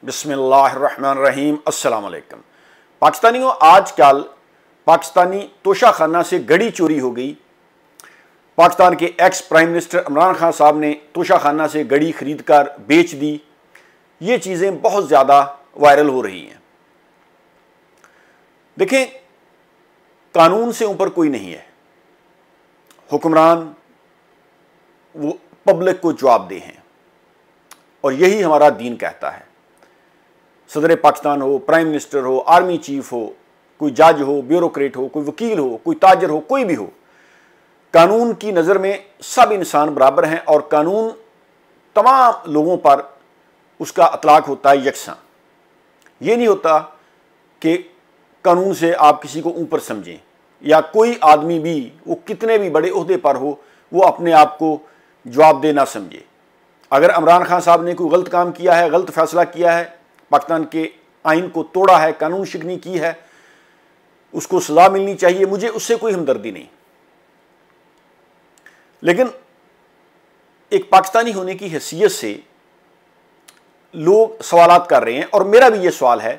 बिस्मिल्लाहिर्रहमानिर्रहीम। अस्सलाम वालेकुम। पाकिस्तानियों, आजकल पाकिस्तानी तोशाखाना से गड़ी चोरी हो गई। पाकिस्तान के ex prime minister Imran Khan साहब ने तोशाखाना से गड़ी खरीद कर बेच दी। ये चीज़ें बहुत ज़्यादा वायरल हो रही हैं। देखें, कानून से ऊपर कोई नहीं है। हुक्मरान वो पब्लिक को जवाबदेह हैं और यही हमारा दीन कहता है। सदर पाकिस्तान हो, प्राइम मिनिस्टर हो, आर्मी चीफ हो, कोई जज हो, ब्यूरोक्रेट हो, कोई वकील हो, कोई ताजर हो, कोई भी हो, कानून की नज़र में सब इंसान बराबर हैं और कानून तमाम लोगों पर उसका अतलाक होता है यकसां। ये नहीं होता कि कानून से आप किसी को ऊपर समझें या कोई आदमी भी, वो कितने भी बड़े ओहदे पर हो, वो अपने आप को जवाबदेह ना समझे। अगर इमरान खान साहब ने कोई गलत काम किया है, गलत फैसला किया है, पाकिस्तान के आइन को तोड़ा है, कानून शिकनी की है, उसको सजा मिलनी चाहिए। मुझे उससे कोई हमदर्दी नहीं। लेकिन एक पाकिस्तानी होने की हैसियत से लोग सवालात कर रहे हैं और मेरा भी ये सवाल है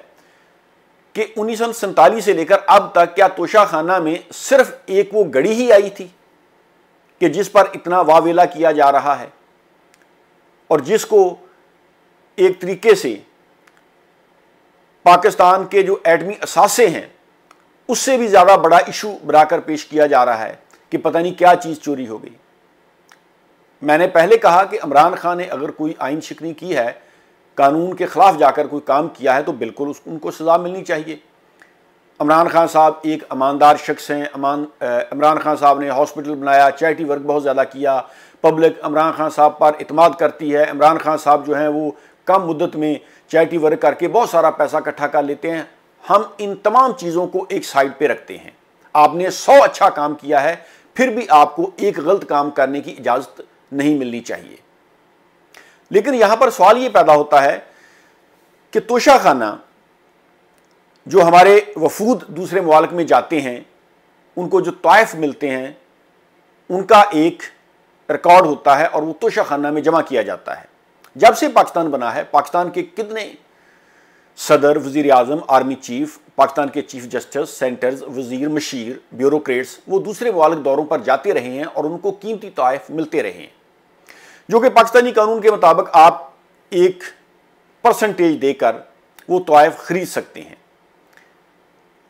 कि 1947 से लेकर अब तक क्या तोशाखाना में सिर्फ एक वो गड़ी ही आई थी कि जिस पर इतना वावेला किया जा रहा है और जिसको एक तरीके से पाकिस्तान के जो एटमी असासे हैं उससे भी ज़्यादा बड़ा इशू बनाकर पेश किया जा रहा है कि पता नहीं क्या चीज़ चोरी हो गई। मैंने पहले कहा कि इमरान खान ने अगर कोई आइन शिकनी की है, कानून के ख़िलाफ़ जाकर कोई काम किया है, तो बिल्कुल उनको सज़ा मिलनी चाहिए। इमरान खान साहब एक ईमानदार शख्स हैं। इमरान खान साहब ने हॉस्पिटल बनाया, चैरिटी वर्क बहुत ज़्यादा किया, पब्लिक इमरान खान साहब पर इतमाद करती है। इमरान खान साहब जो हैं वो कम मुद्दत में चैरिटी वर्क करके बहुत सारा पैसा इकट्ठा कर लेते हैं। हम इन तमाम चीज़ों को एक साइड पे रखते हैं। आपने 100 अच्छा काम किया है, फिर भी आपको एक गलत काम करने की इजाज़त नहीं मिलनी चाहिए। लेकिन यहाँ पर सवाल ये पैदा होता है कि तोशाखाना जो हमारे वफूद दूसरे मुल्क में जाते हैं, उनको जो तोहफ़ मिलते हैं, उनका एक रिकॉर्ड होता है और वो तोशाखाना में जमा किया जाता है। जब से पाकिस्तान बना है, पाकिस्तान के कितने सदर, वज़ीर आज़म, आर्मी चीफ, पाकिस्तान के चीफ जस्टिस, सेंटर्स, वज़ीर, मशीर, ब्यूरोक्रेट्स, वो दूसरे मुल्क दौरों पर जाते रहे हैं और उनको कीमती तोहफ़ मिलते रहे हैं, जो कि पाकिस्तानी कानून के मुताबिक आप एक परसेंटेज देकर वो तोहफ़ ख़रीद सकते हैं।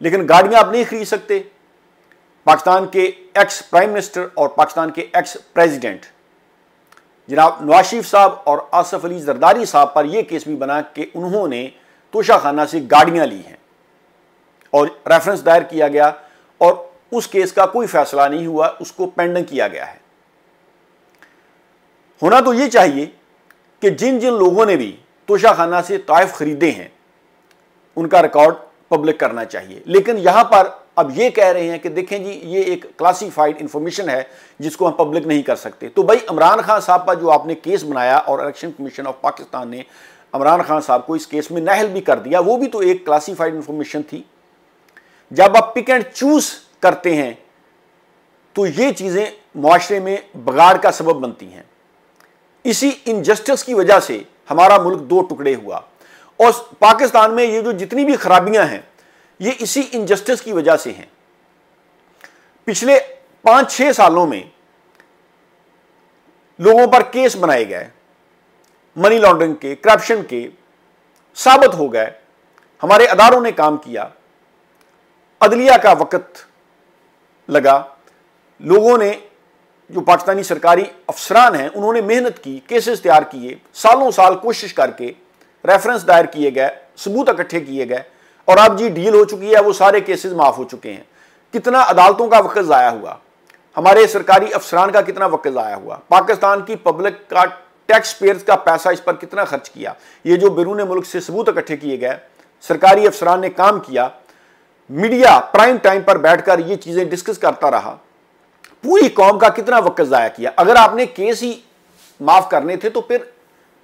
लेकिन गाड़ियाँ आप नहीं खरीद सकते। पाकिस्तान के एक्स प्राइम मिनिस्टर और पाकिस्तान के एक्स प्रेसिडेंट जनाब नवाज शरीफ साहब और आसिफ अली जरदारी साहब पर यह केस भी बना कि उन्होंने तोशाखाना से गाड़ियाँ ली हैं और रेफरेंस दायर किया गया और उस केस का कोई फैसला नहीं हुआ, उसको पेंडिंग किया गया है। होना तो ये चाहिए कि जिन जिन लोगों ने भी तोशाखाना से तोहफ़ खरीदे हैं उनका रिकॉर्ड पब्लिक करना चाहिए। लेकिन यहाँ पर अब ये कह रहे हैं कि देखें जी, ये एक क्लासीफाइड इंफॉर्मेशन है जिसको हम पब्लिक नहीं कर सकते। तो भाई, इमरान खान साहब पर जो आपने केस बनाया और इलेक्शन कमीशन ऑफ पाकिस्तान ने इमरान खान साहब को इस केस में नाअहल भी कर दिया, वो भी तो एक क्लासीफाइड इंफॉर्मेशन थी। जब आप पिक एंड चूज करते हैं तो ये चीज़ें मुआशरे में बगाड़ का सबब बनती हैं। इसी इनजस्टिस की वजह से हमारा मुल्क दो टुकड़े हुआ और पाकिस्तान में ये जो जितनी भी खराबियां हैं, ये इसी इनजस्टिस की वजह से हैं। पिछले 5-6 सालों में लोगों पर केस बनाए गए, मनी लॉन्ड्रिंग के, करप्शन के, साबित हो गए। हमारे अदारों ने काम किया, अदलिया का वक्त लगा, लोगों ने, जो पाकिस्तानी सरकारी अफसरान हैं, उन्होंने मेहनत की, केसेस तैयार किए, सालों साल कोशिश करके रेफरेंस दायर किए गए, सबूत इकट्ठे किए गए और अब जी डील हो चुकी है, वो सारे केसेस माफ़ हो चुके हैं। कितना अदालतों का वक्त ज़ाया हुआ, हमारे सरकारी अफसरान का कितना वक्त ज़ाया हुआ, पाकिस्तान की पब्लिक का, टैक्स पेयर्स का पैसा इस पर कितना खर्च किया। ये जो बैरून मुल्क से सबूत इकट्ठे किए गए, सरकारी अफसरान ने काम किया, मीडिया प्राइम टाइम पर बैठकर ये चीज़ें डिस्कस करता रहा, पूरी कौम का कितना वक्त ज़ाया किया। अगर आपने केस ही माफ़ करने थे तो फिर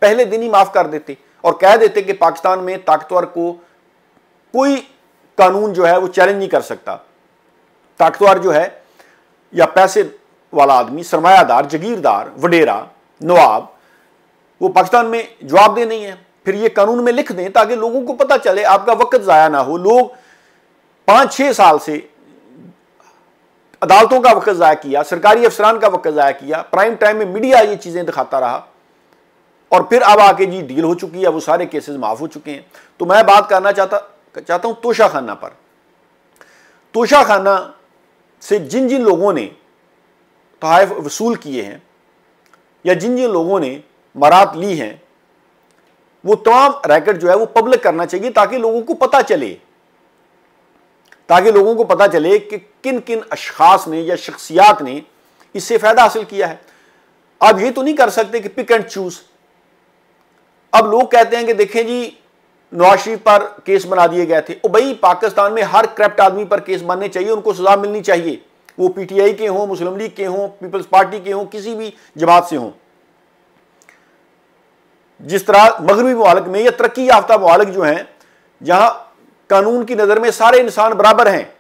पहले दिन ही माफ़ कर देते और कह देते कि पाकिस्तान में ताकतवर को कोई कानून जो है वो चैलेंज नहीं कर सकता। ताकतवर जो है या पैसे वाला आदमी, सरमायादार, जगीरदार, वडेरा, नवाब, वो पाकिस्तान में जवाबदेह नहीं है। फिर ये कानून में लिख दें ताकि लोगों को पता चले, आपका वक्त ज़ाया ना हो। लोग 5-6 साल से अदालतों का वक्त ज़ाया किया, सरकारी अफसरान का वक्त ज़ाया किया, प्राइम टाइम में मीडिया ये चीज़ें दिखाता रहा, और फिर अब आके जी डील हो चुकी है, वो सारे केसेस माफ़ हो चुके हैं। तो मैं बात करना चाहता हूँ तोशाखाना पर। तोशाखाना से जिन जिन लोगों ने तोहफ़े वसूल किए हैं या जिन जिन लोगों ने मरात ली हैं, वो तमाम रैकेट जो है वो पब्लिक करना चाहिए ताकि लोगों को पता चले कि किन किन अशखास ने या शख्सियात ने इससे फ़ायदा हासिल किया है। आप ये तो नहीं कर सकते कि पिक एंड चूज। अब लोग कहते हैं कि देखें जी नवाज शरीफ पर केस बना दिए गए थे। ओ भाई, पाकिस्तान में हर करप्ट आदमी पर केस बनने चाहिए, उनको सजा मिलनी चाहिए, वो पीटीआई के हों, मुस्लिम लीग के हों, पीपल्स पार्टी के हों, किसी भी जमात से हों। जिस तरह मगरबी मुमालिक में या तरक्की याफ्ता मुमालिक जो हैं, जहां कानून की नज़र में सारे इंसान बराबर हैं,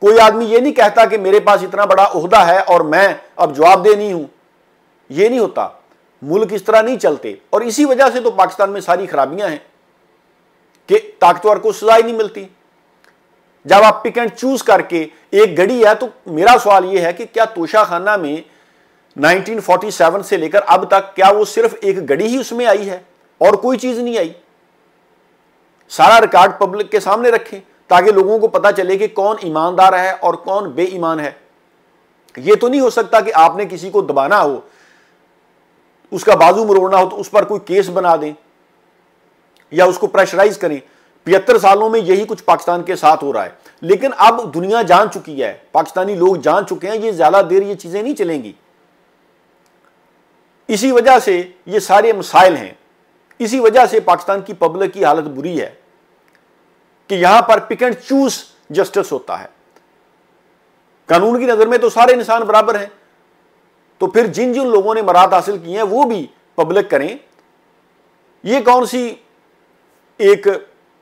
कोई आदमी ये नहीं कहता कि मेरे पास इतना बड़ा ओहदा है और मैं अब जवाबदेह नहीं हूं। ये नहीं होता, मुल्क इस तरह नहीं चलते। और इसी वजह से तो पाकिस्तान में सारी खराबियां हैं कि ताकतवर को सजा ही नहीं मिलती। जब आप पिक एंड चूज करके एक गड़ी है, तो मेरा सवाल यह है कि क्या तोशाखाना में 1947 से लेकर अब तक क्या वो सिर्फ एक गड़ी ही उसमें आई है और कोई चीज नहीं आई? सारा रिकॉर्ड पब्लिक के सामने रखें ताकि लोगों को पता चले कि कौन ईमानदार है और कौन बेईमान है। यह तो नहीं हो सकता कि आपने किसी को दबाना हो, उसका बाजू मरोड़ना हो तो उस पर कोई केस बना दें या उसको प्रेशराइज करें। 75 सालों में यही कुछ पाकिस्तान के साथ हो रहा है। लेकिन अब दुनिया जान चुकी है, पाकिस्तानी लोग जान चुके हैं, ये ज्यादा देर ये चीजें नहीं चलेंगी। इसी वजह से ये सारे मसाइल हैं। इसी वजह से पाकिस्तान की पब्लिक की हालत बुरी है कि यहां पर पिक एंड चूज जस्टिस होता है। कानून की नजर में तो सारे इंसान बराबर हैं, तो फिर जिन जिन लोगों ने मरात हासिल की हैं वो भी पब्लिक करें। ये कौन सी एक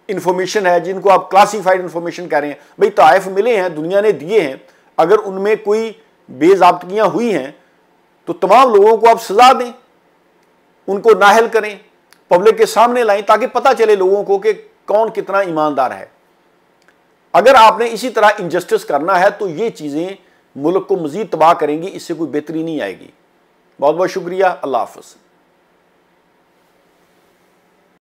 इंफॉर्मेशन है जिनको आप क्लासिफाइड इंफॉर्मेशन कह रहे हैं? भाई तोहफ़े मिले हैं, दुनिया ने दिए हैं, अगर उनमें कोई बेज़ाब्तगियां हुई हैं तो तमाम लोगों को आप सजा दें, उनको नाहल करें, पब्लिक के सामने लाएं ताकि पता चले लोगों को कि कौन कितना ईमानदार है। अगर आपने इसी तरह इनजस्टिस करना है तो ये चीज़ें मुल्क को मज़ीद तबाह करेंगी, इससे कोई बेहतरी नहीं आएगी। बहुत बहुत शुक्रिया। अल्लाह हाफ़िज़।